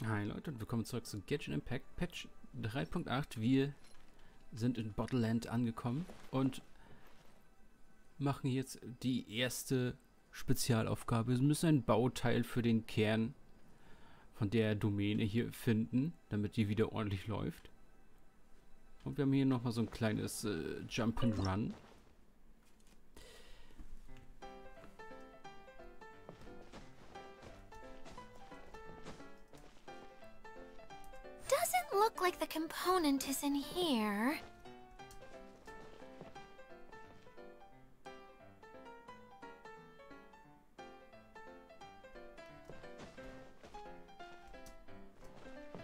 Hi Leute und willkommen zurück zu Genshin Impact Patch 3.8. Wir sind in Bottleland angekommen und machen jetzt die erste Spezialaufgabe. Wir müssen ein Bauteil für den Kern von der Domäne hier finden, damit die wieder ordentlich läuft. Und wir haben hier nochmal so ein kleines Jump and Run. Look like the component is in here.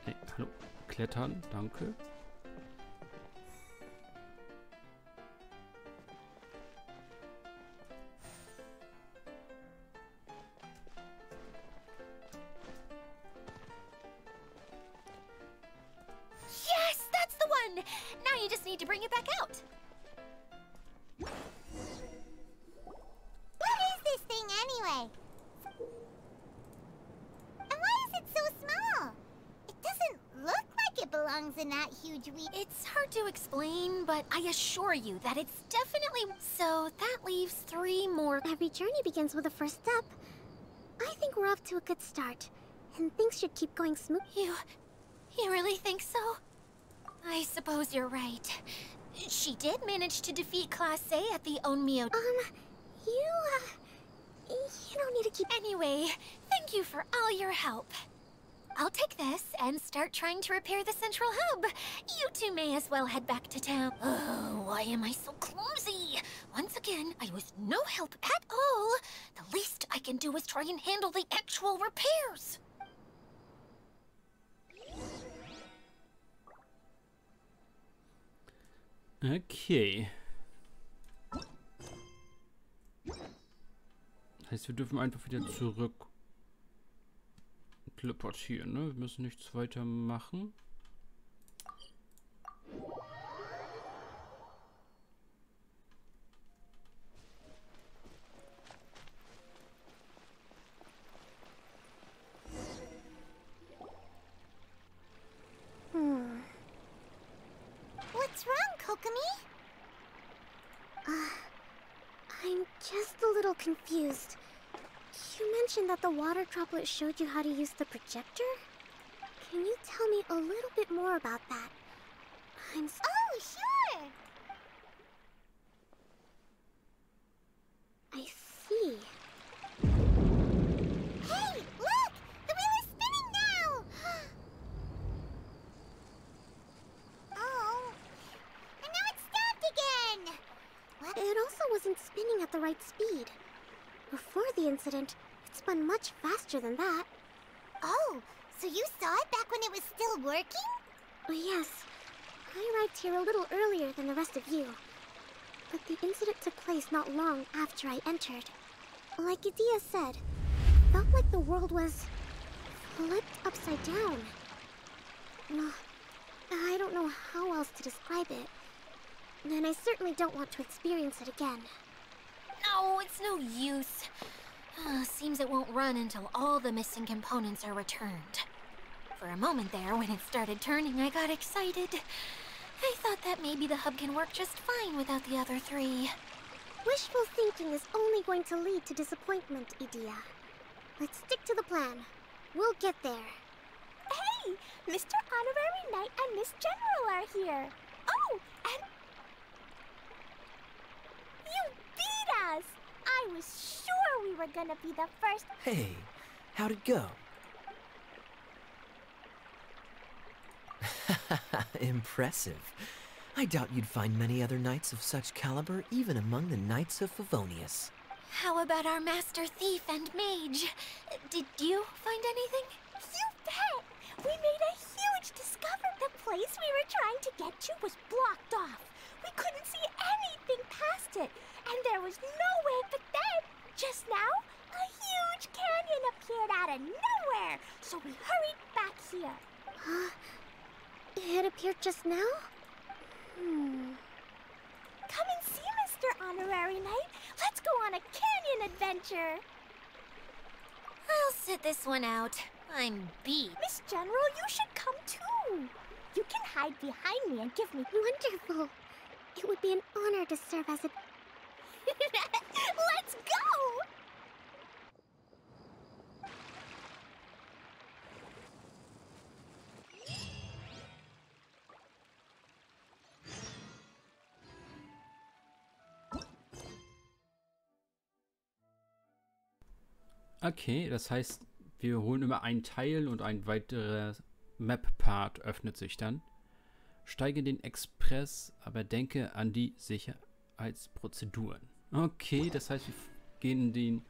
Hey, hallo. Klettern, danke. Now you just need to bring it back out. What is this thing anyway? And why is it so small? It doesn't look like it belongs in that huge It's hard to explain, but I assure you that it's definitely... So that leaves 3 more. Every journey begins with a first step. I think we're off to a good start, and things should keep going smooth. You really think so? I suppose you're right. She did manage to defeat Class A at the miHoYo. You don't need to keep... Anyway, thank you for all your help. I'll take this and start trying to repair the central hub. You two may as well head back to town. Oh, why am I so clumsy? Once again, I was no help at all. The least I can do is try and handle the actual repairs. Okay. Heißt, wir dürfen einfach wieder zurück teleportieren, ne? Wir müssen nichts weiter machen. What's wrong, Kokomi? I'm just a little confused. You mentioned that the water droplet showed you how to use the projector? Can you tell me a little bit more about that? Oh, sure! I see. Hey, look! The wheel is spinning now! Oh, and now it's stopped again! What? It also wasn't spinning at the right speed. Before the incident, it spun much faster than that. Oh, so you saw it back when it was still working? Oh, yes. I arrived here a little earlier than the rest of you. But the incident took place not long after I entered. Like Idia said, it felt like the world was flipped upside down. Well, I don't know how else to describe it. And I certainly don't want to experience it again. No, it's no use. Seems it won't run until all the missing components are returned. For a moment there, when it started turning, I got excited. I thought that maybe the hub can work just fine without the other 3. Wishful thinking is only going to lead to disappointment, Idia. Let's stick to the plan. We'll get there. Hey! Mr. Honorary Knight and Miss General are here! Oh, and... You beat us! I was sure we were gonna be the first... Hey, how'd it go? Impressive. I doubt you'd find many other knights of such caliber even among the Knights of Favonius. How about our Master Thief and Mage? Did you find anything? You bet! We made a huge discovery. The place we were trying to get to was blocked off. We couldn't see anything past it, and there was no way. But then, just now, a huge canyon appeared out of nowhere. So we hurried back here. It appeared just now? Come and see, Mr. Honorary Knight. Let's go on a canyon adventure. I'll sit this one out. I'm beat. Miss General, you should come too. You can hide behind me and give me... Wonderful. It would be an honor to serve as a... Let's go! Okay, das heißt, wir holen immer einen Teil und ein weiterer Map-Part öffnet sich dann. Steige in den Express, aber denke an die Sicherheitsprozeduren. Okay, das heißt, wir gehen in den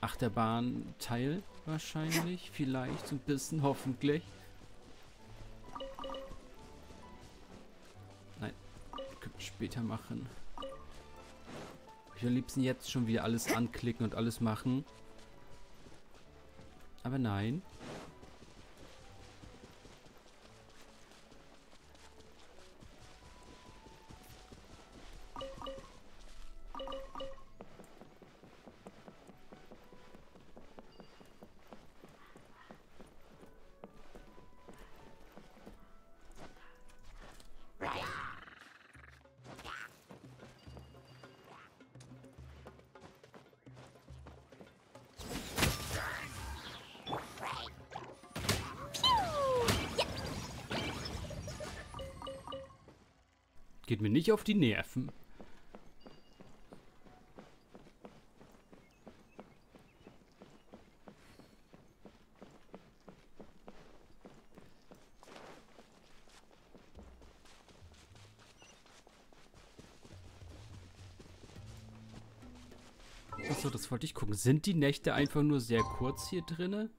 Achterbahn-Teil wahrscheinlich. Vielleicht so ein bisschen, hoffentlich. Nein, können wir später machen. Ich würde am liebsten jetzt schon wieder alles anklicken und alles machen. Aber nein. Geht mir nicht auf die Nerven. Achso, das wollte ich gucken. Sind die Nächte einfach nur sehr kurz hier drinne?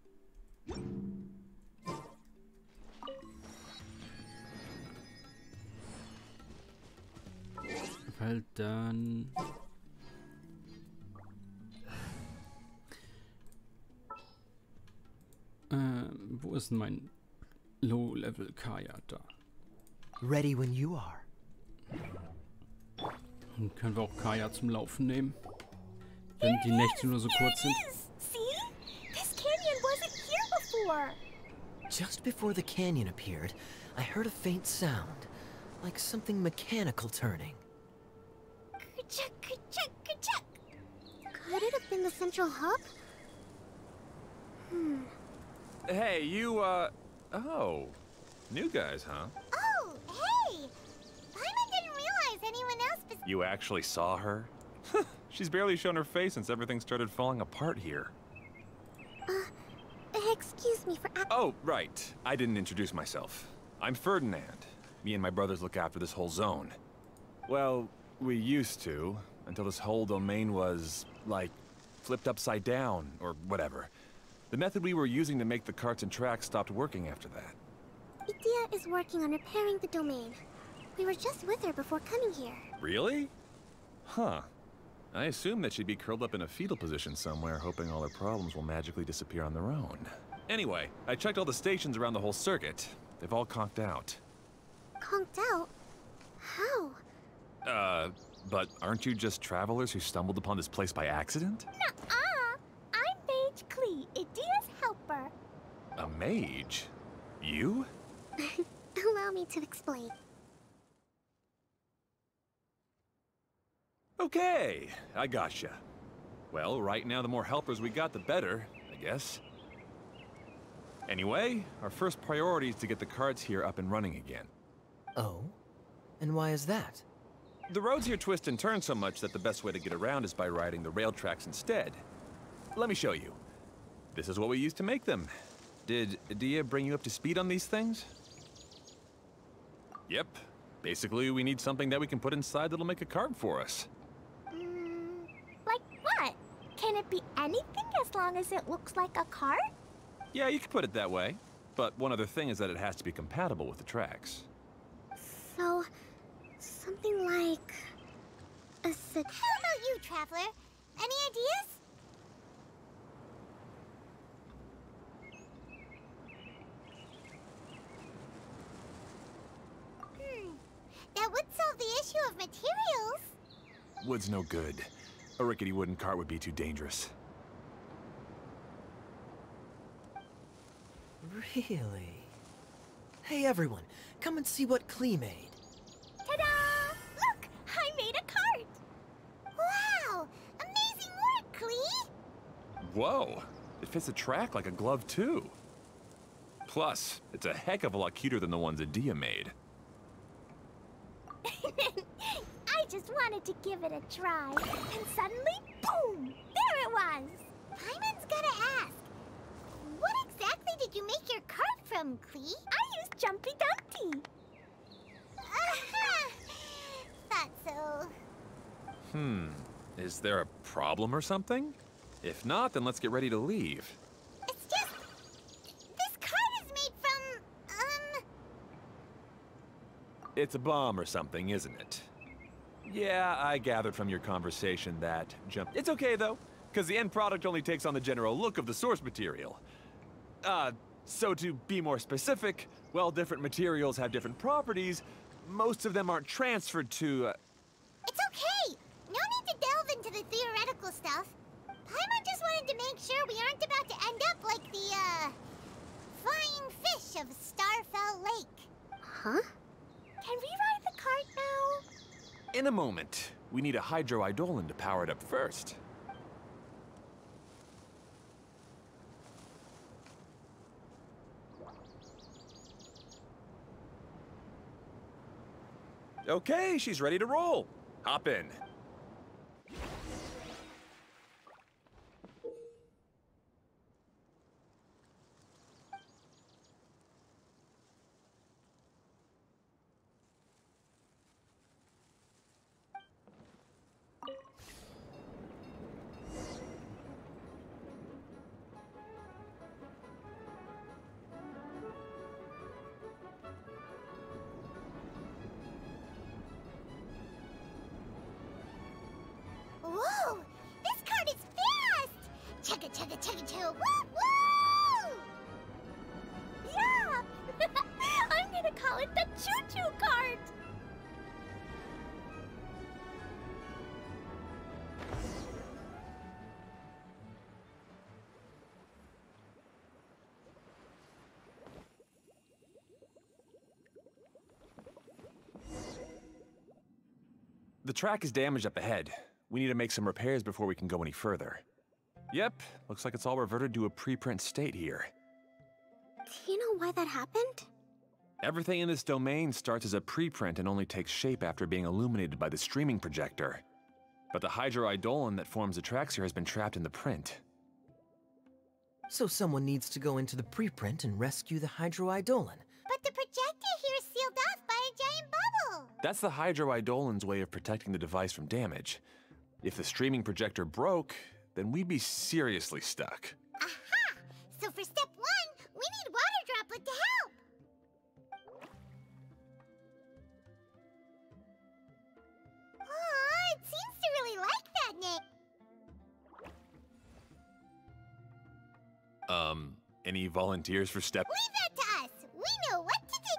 Weil dann... wo ist denn mein Low-Level Kaya da? Ready when you are. Dann können wir auch Kaya zum Laufen nehmen. Wenn die Nächte nur so kurz sind. See? This canyon wasn't here before. Just before the canyon appeared, I heard a faint sound, like something mechanical turning. Ka-chuck, ka-chuck, ka-chuck. Could it have been the central hub? Hey, you, oh. New guys, huh? Oh, hey! Paimon didn't realize anyone else was... You actually saw her? She's barely shown her face since everything started falling apart here. Excuse me for... Oh, right. I didn't introduce myself. I'm Ferdinand. Me and my brothers look after this whole zone. Well, we used to, until this whole domain was, like, flipped upside down, or whatever. The method we were using to make the carts and tracks stopped working after that. Idea is working on repairing the domain. We were just with her before coming here. Really? Huh. I assume that she'd be curled up in a fetal position somewhere, hoping all her problems will magically disappear on their own. Anyway, I checked all the stations around the whole circuit. They've all conked out. Conked out? How? But aren't you just travelers who stumbled upon this place by accident? Nuh-uh. I'm Mage Klee, Idea's helper. A mage? You? Allow me to explain. Okay, I gotcha. Well, right now the more helpers we got, the better, I guess. Anyway, our first priority is to get the carts here up and running again. Oh? And why is that? The roads here twist and turn so much that the best way to get around is by riding the rail tracks instead. Let me show you. This is what we used to make them. Did Idea bring you up to speed on these things? Yep. Basically, we need something that we can put inside that'll make a cart for us. Like what? Can it be anything as long as it looks like a cart? Yeah, you could put it that way. But one other thing is that it has to be compatible with the tracks. So, something like... a How about you, Traveler? Any ideas? That would solve the issue of materials. Wood's no good. A rickety wooden cart would be too dangerous. Really? Hey everyone, come and see what Klee made. Ta-da! Look, I made a cart. Wow! Amazing work, Klee! Whoa! It fits the track like a glove, too. Plus, it's a heck of a lot cuter than the ones Adia made. I just wanted to give it a try, and suddenly, boom! There it was! Paimon's gotta ask, what exactly did you make your cart from, Klee? I used Jumpy Dumpty. Thought so. Is there a problem or something? If not, then let's get ready to leave. It's just... this cart is made from, It's a bomb or something, isn't it? Yeah, I gathered from your conversation that It's okay, though, because the end product only takes on the general look of the source material. So to be more specific, while different materials have different properties, most of them aren't transferred to, It's okay! No need to delve into the theoretical stuff. Paimon just wanted to make sure we aren't about to end up like the, flying fish of Starfell Lake. Huh? Can we ride the cart now? In a moment. We need a hydroidolin to power it up first. Okay, she's ready to roll. Hop in. Whoa! This cart is fast! Chugga chugga chugga choo! Woo woo! Yeah! I'm gonna call it the choo-choo cart! The track is damaged up ahead. We need to make some repairs before we can go any further. Yep, looks like it's all reverted to a preprint state here. Do you know why that happened? Everything in this domain starts as a preprint and only takes shape after being illuminated by the streaming projector. But the hydroidolin that forms the tracks here has been trapped in the print. So someone needs to go into the preprint and rescue the hydroidolin. But the projector here is sealed off by a giant bubble! That's the hydroidolin's way of protecting the device from damage. If the streaming projector broke, then we'd be seriously stuck. Aha! So for step one, we need water droplet to help! Oh, it seems to really like that, Nick. Any volunteers for step? Leave that to us! We know what to do!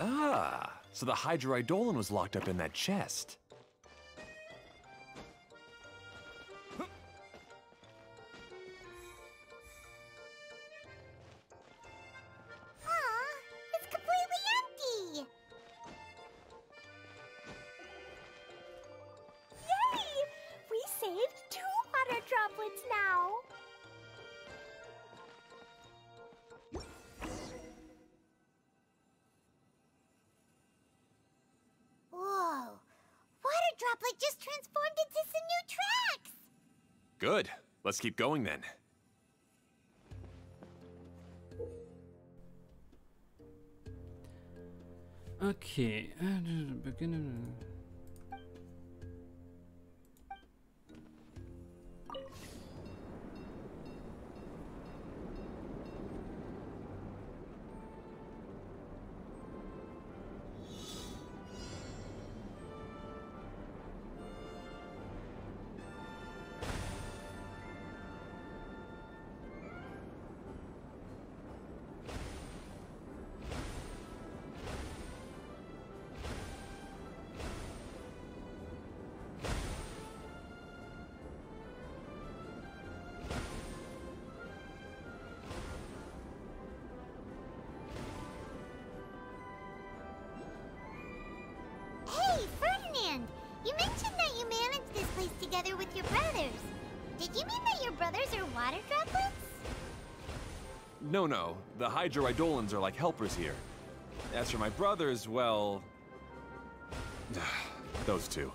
Ah, so the hydroidolin was locked up in that chest. Aw, it's completely empty! Yay! We saved 2 water droplets now! Whoa! Water droplet just transformed into some new tracks! Good. Let's keep going then. Okay, beginnen. together with your brothers. Did you mean that your brothers are water droplets? No, no. The Hydroidolans are like helpers here. As for my brothers, well... those two.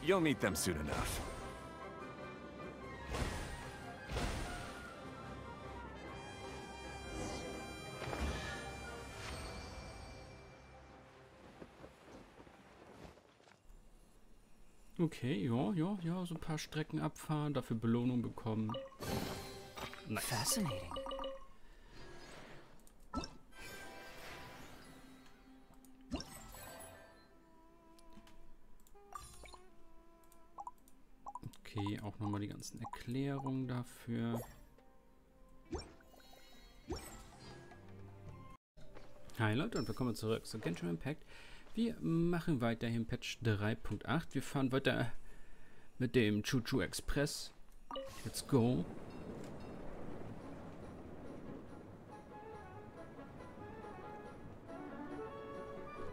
You'll meet them soon enough. Okay, ja, so ein paar Strecken abfahren, dafür Belohnung bekommen. Nice. Fascinating. Okay, auch nochmal die ganzen Erklärungen dafür. Hi Leute und willkommen zurück zu Genshin Impact. Wir machen weiter hier im Patch 3.8. Wir fahren weiter mit dem Choo-Choo Express. Let's go.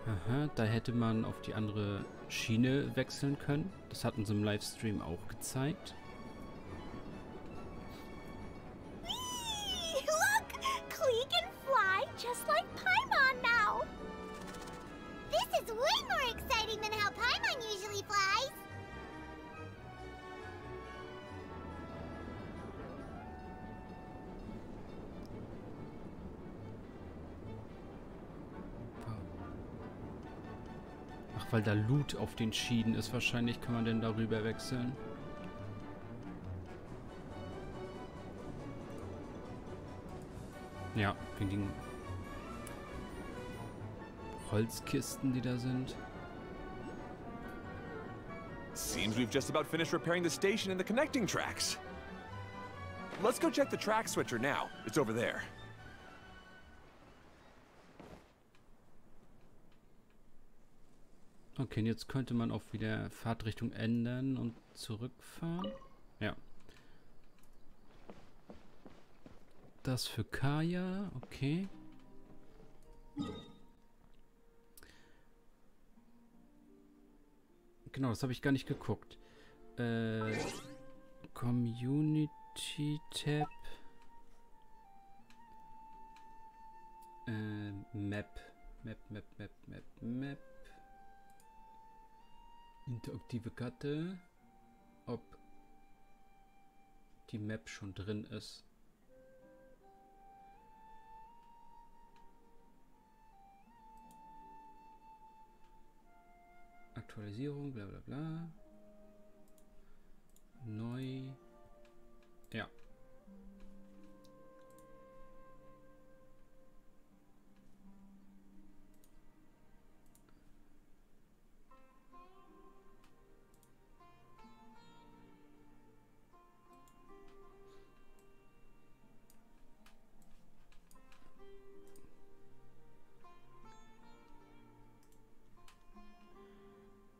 Aha, da hätte man auf die andere Schiene wechseln können. Das hat uns im Livestream auch gezeigt. Whee! Look! Klee can fly just like Paimon now! This is way more exciting than how Paimon usually flies! Ach, weil da Loot auf den Schienen ist. Wahrscheinlich kann man denn darüber wechseln. Ja, wegen den Holzkisten, die da sind. Seems we've just about finished repairing the station and the connecting tracks. Let's go check the track switcher now. It's over there. Okay, und jetzt könnte man auch wieder Fahrtrichtung ändern und zurückfahren. Ja. Das für Kaya, okay. Genau, das habe ich gar nicht geguckt. Community Tab. Map. Map. Interaktive Karte. Ob die Map schon drin ist. Aktualisierung, bla bla bla. Neu. Ja.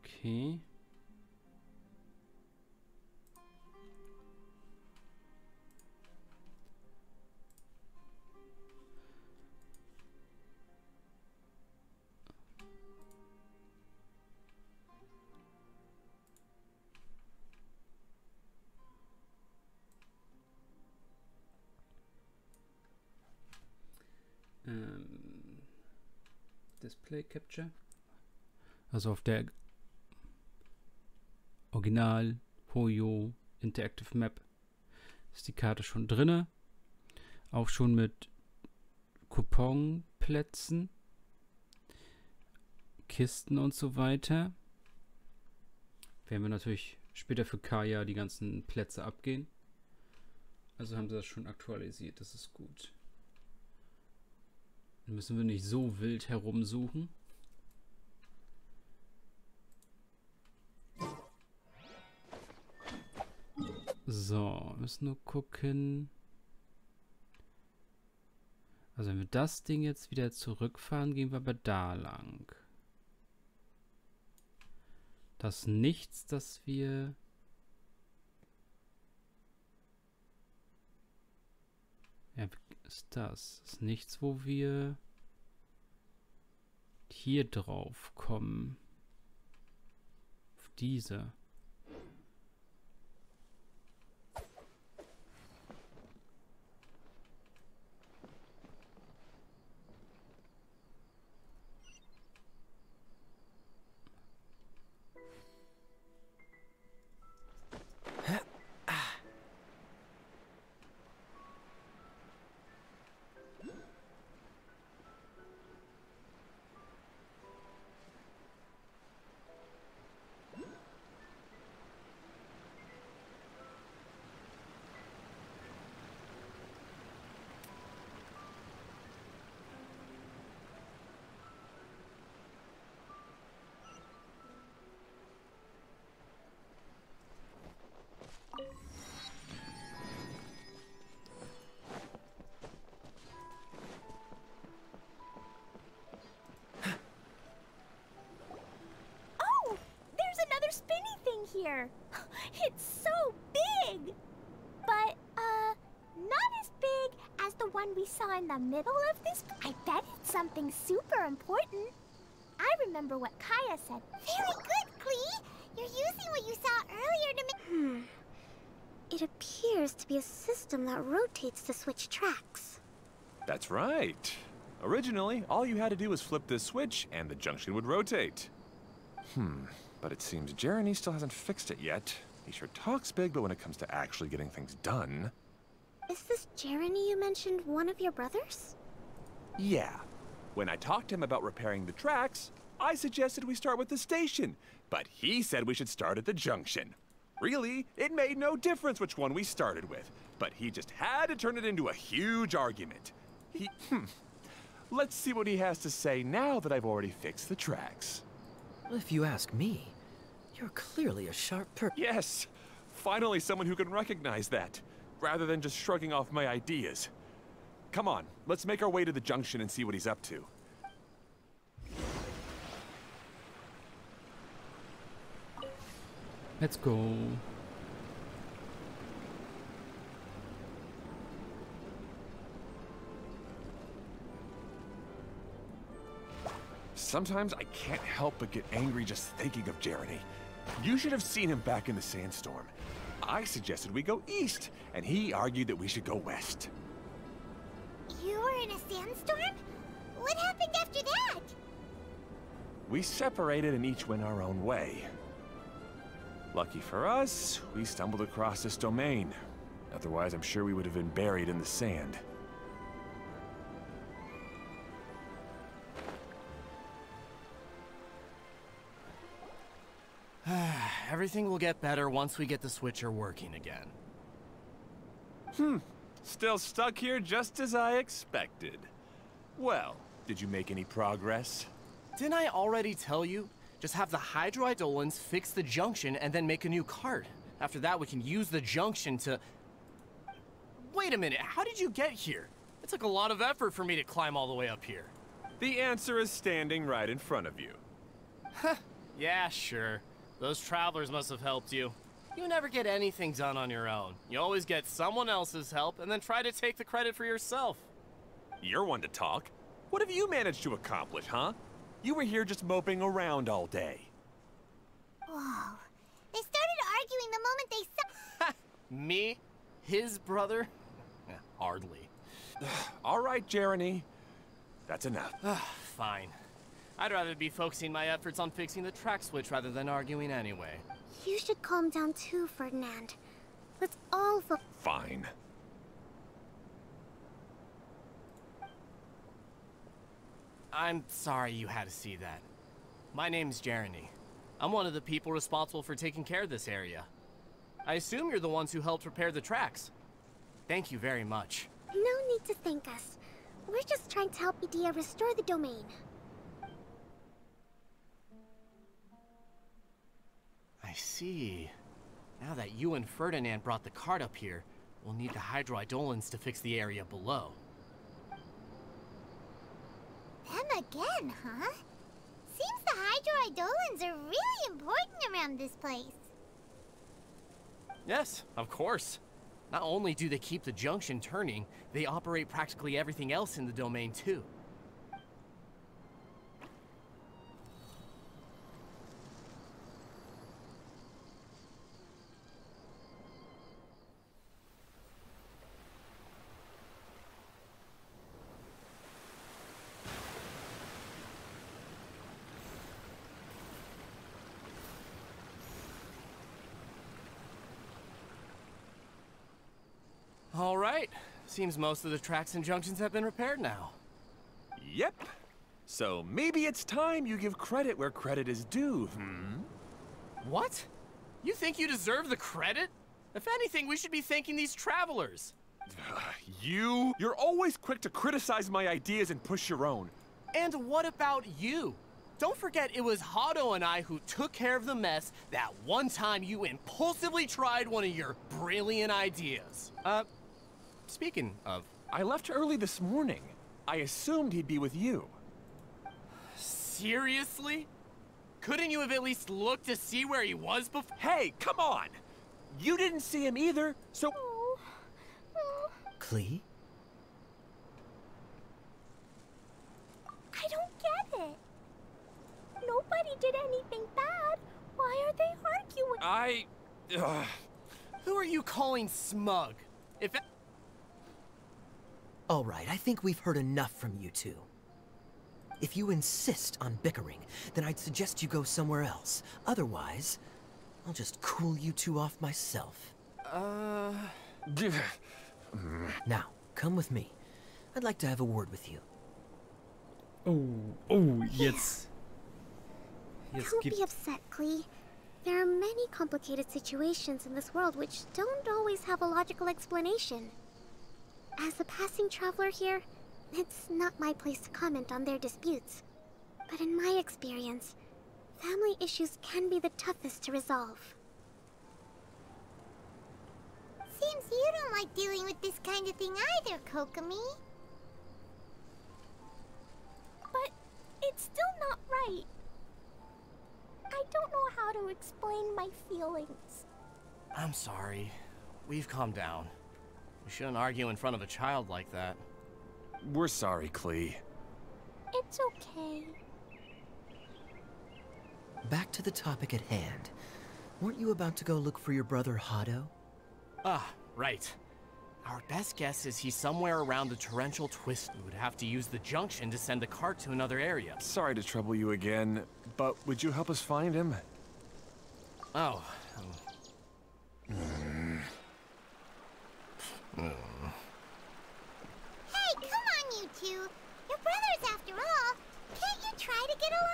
Okay. Display Capture. Also auf der Original miHoYo Interactive Map ist die Karte schon drinne. Auch schon mit Couponplätzen, Kisten und so weiter. Werden wir natürlich später für Kaya die ganzen Plätze abgehen. Also haben sie das schon aktualisiert. Das ist gut. Dann müssen wir nicht so wild herumsuchen. So, müssen nur gucken. Also wenn wir das Ding jetzt wieder zurückfahren, gehen wir aber da lang. Das ist nichts, dass wir... Ja, ist das? Das ist nichts, wo wir hier drauf kommen. Auf diese. It's so big! But, not as big as the one we saw in the middle of this. I bet it's something super important. I remember what Kaya said. Very good, Klee! You're using what you saw earlier to make... It appears to be a system that rotates to switch tracks. That's right. Originally, all you had to do was flip this switch and the junction would rotate. But it seems Jeremy still hasn't fixed it yet. He sure talks big, but when it comes to actually getting things done... Is this Jeremy you mentioned one of your brothers? Yeah. When I talked to him about repairing the tracks, I suggested we start with the station, but he said we should start at the junction. Really, it made no difference which one we started with, but he just had to turn it into a huge argument. Let's see what he has to say now that I've already fixed the tracks. Well, if you ask me, you're clearly a sharp Yes, finally someone who can recognize that, rather than just shrugging off my ideas. Come on, let's make our way to the junction and see what he's up to. Let's go. Sometimes I can't help but get angry just thinking of Jeremy. You should have seen him back in the sandstorm. I suggested we go east, and he argued that we should go west. You were in a sandstorm? What happened after that? We separated and each went our own way. Lucky for us, we stumbled across this domain. Otherwise, I'm sure we would have been buried in the sand. Everything will get better once we get the switcher working again. Still stuck here just as I expected. Well, did you make any progress? Didn't I already tell you? Just have the hydroidolins fix the junction and then make a new cart. After that, we can use the junction to... Wait a minute, how did you get here? It took a lot of effort for me to climb all the way up here. The answer is standing right in front of you. Yeah, sure. Those travelers must have helped you. You never get anything done on your own. You always get someone else's help and then try to take the credit for yourself. You're one to talk. What have you managed to accomplish, huh? You were here just moping around all day. Whoa. They started arguing the moment they saw... Me? His brother? Hardly. All right, Jeremy. That's enough. Fine. I'd rather be focusing my efforts on fixing the track switch rather than arguing anyway. You should calm down too, Ferdinand. Let's all Fine. I'm sorry you had to see that. My name's Jeremy. I'm one of the people responsible for taking care of this area. I assume you're the ones who helped repair the tracks. Thank you very much. No need to thank us. We're just trying to help Idea restore the domain. I see. Now that you and Ferdinand brought the cart up here, we'll need the hydroidolins to fix the area below. Them again, huh? Seems the hydroidolins are really important around this place. Yes, of course. Not only do they keep the junction turning, they operate practically everything else in the domain too. All right. Seems most of the tracks and junctions have been repaired now. Yep. So maybe it's time you give credit where credit is due, What? You think you deserve the credit? If anything, we should be thanking these travelers. You're always quick to criticize my ideas and push your own. And what about you? Don't forget it was Hado and I who took care of the mess that one time you impulsively tried one of your brilliant ideas. Speaking of... I left early this morning. I assumed he'd be with you. Seriously? Couldn't you have at least looked to see where he was before? Hey, come on! You didn't see him either, so... Klee? I don't get it. Nobody did anything bad. Why are they arguing? Who are you calling smug? If it... All right, I think we've heard enough from you two. If you insist on bickering, then I'd suggest you go somewhere else. Otherwise, I'll just cool you two off myself. Now, come with me. I'd like to have a word with you. Jetzt Don't gibt be upset, Klee. There are many complicated situations in this world which don't always have a logical explanation. As a passing traveler here, it's not my place to comment on their disputes. But in my experience, family issues can be the toughest to resolve. Seems you don't like dealing with this kind of thing either, Kokomi. But it's still not right. I don't know how to explain my feelings. I'm sorry. We've calmed down. We shouldn't argue in front of a child like that. We're sorry, Klee. It's okay. Back to the topic at hand. Weren't you about to go look for your brother Hado? Ah, right. Our best guess is he's somewhere around the torrential twist. We would have to use the junction to send the cart to another area. Sorry to trouble you again, but would you help us find him? Oh. Hey, come on, you two. You're brothers after all. Can't you try to get along?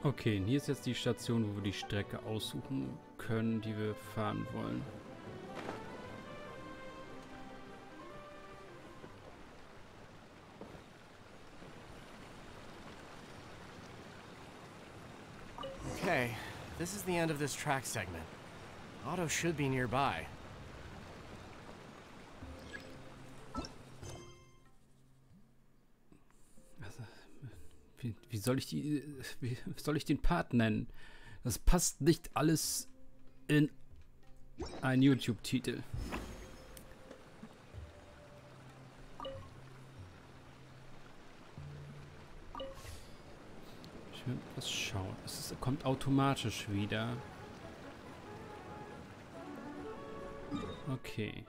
Okay, und hier ist jetzt die Station, wo wir die Strecke aussuchen können, die wir fahren wollen. Okay, this is the end of this track segment. Otto should be nearby. Wie soll ich den Part nennen? Das passt nicht alles in einen YouTube-Titel. Ich will was schauen. Es kommt automatisch wieder. Okay.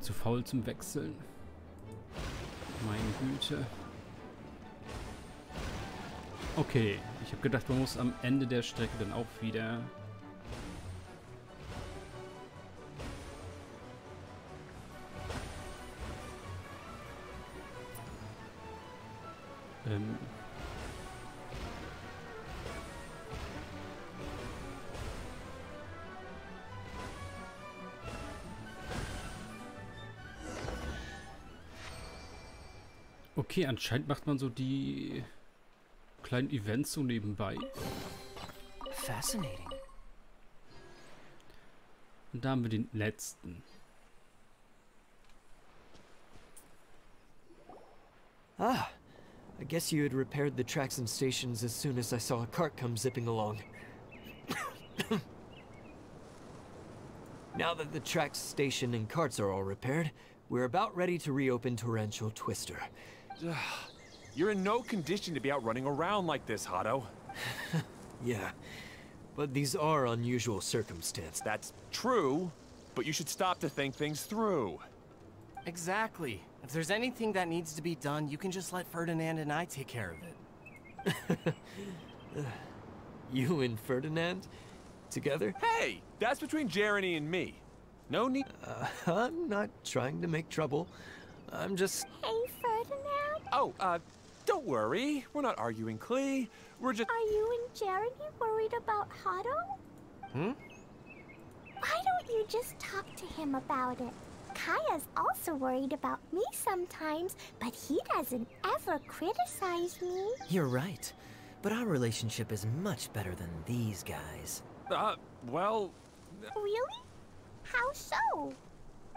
Zu faul zum Wechseln. Meine Güte. Okay, ich habe gedacht, man muss am Ende der Strecke dann auch wieder... Okay, anscheinend macht man so die kleinen Events so nebenbei. Fascinating. Und da haben wir den letzten. Ah, I guess you had repaired the tracks and stations as soon as I saw a cart come zipping along. Now that the tracks, station, and carts are all repaired, we're about ready to reopen Torrential Twister. You're in no condition to be out running around like this, Hado. Yeah, but these are unusual circumstances. That's true, but you should stop to think things through. Exactly. If there's anything that needs to be done, you can just let Ferdinand and I take care of it. You and Ferdinand? Together? Hey, that's between Jeremy and me. No need. I'm not trying to make trouble. I'm just... Hey, Ferdinand. Oh, don't worry. We're not arguing, Klee. We're just... Are you and Jeremy worried about Hado? Hmm? Why don't you just talk to him about it? Kaya's also worried about me sometimes, but he doesn't ever criticize me. You're right. But our relationship is much better than these guys. Well... Really? How so?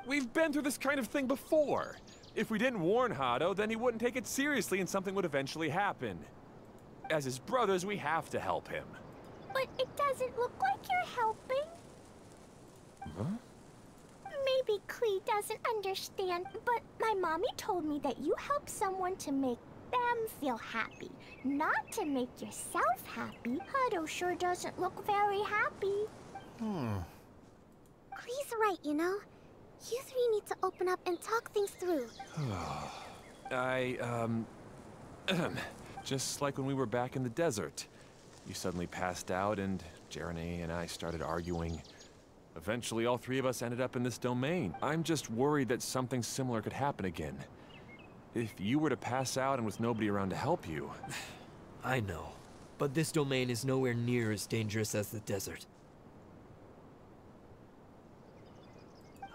We've been through this kind of thing before. If we didn't warn Hado, then he wouldn't take it seriously and something would eventually happen. As his brothers, we have to help him. But it doesn't look like you're helping. Huh? Maybe Klee doesn't understand, but my mommy told me that you help someone to make them feel happy, not to make yourself happy. Hado sure doesn't look very happy. Klee's right, you know? You three need to open up and talk things through. Just like when we were back in the desert. You suddenly passed out and Jeremy and I started arguing. Eventually, all three of us ended up in this domain. I'm just worried that something similar could happen again. If you were to pass out and with nobody around to help you... I know. But this domain is nowhere near as dangerous as the desert.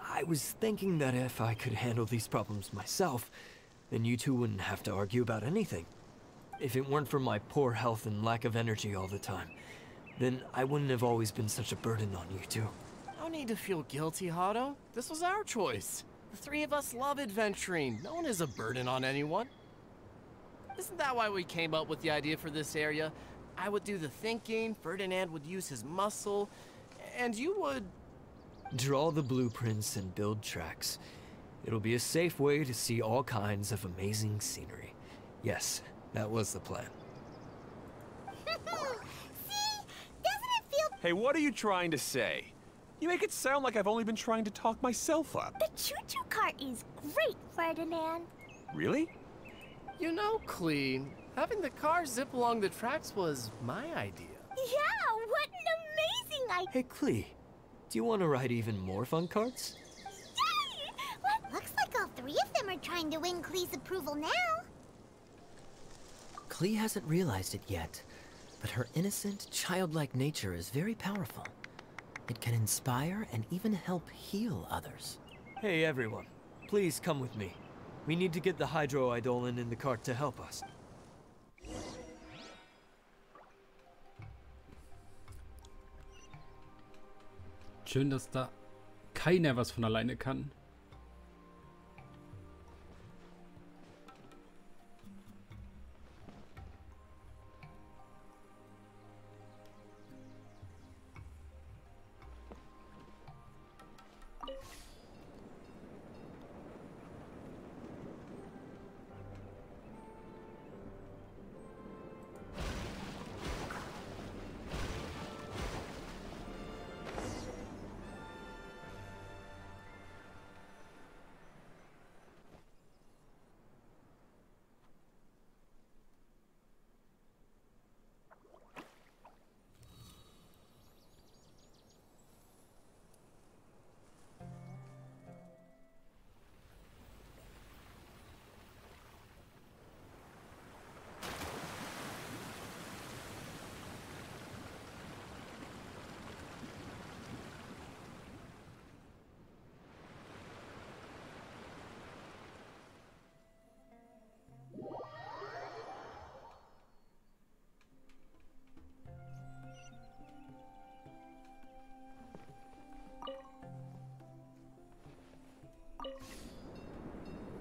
I was thinking that if I could handle these problems myself, then you two wouldn't have to argue about anything. If it weren't for my poor health and lack of energy all the time, then I wouldn't have always been such a burden on you two. No need to feel guilty, Hado. This was our choice. The three of us love adventuring. No one is a burden on anyone. Isn't that why we came up with the idea for this area? I would do the thinking, Ferdinand would use his muscle, and you would... Draw the blueprints and build tracks. It'll be a safe way to see all kinds of amazing scenery. Yes, that was the plan. See? Doesn't it feel... Hey, what are you trying to say? You make it sound like I've only been trying to talk myself up. The choo-choo cart is great, Ferdinand. Really? You know, Klee, having the car zip along the tracks was my idea. Yeah, what an amazing idea. Hey, Klee, do you want to ride even more fun carts? Yay! Looks like all three of them are trying to win Klee's approval now. Klee hasn't realized it yet, but her innocent, childlike nature is very powerful. It can inspire and even help heal others. Hey everyone, please come with me. We need to get the Hydro-Eidolon in the cart to help us. Schön, dass da keiner was von alleine kann.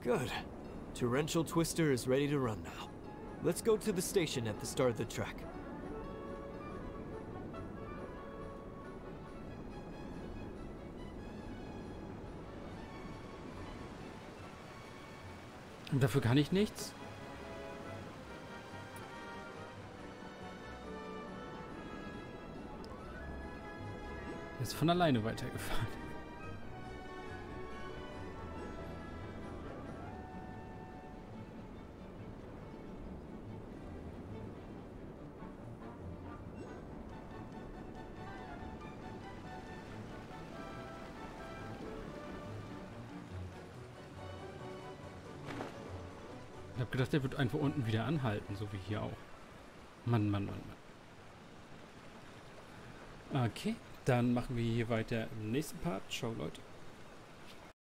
Good. Torrential Twister is ready to run now. Let's go to the station at the start of the track. Und dafür kann ich nichts? Er ist von alleine weitergefahren. Ich habe gedacht, der wird einfach unten wieder anhalten, so wie hier auch. Mann, Mann, Mann, Mann. Okay, dann machen wir hier weiter im nächsten Part. Ciao, Leute.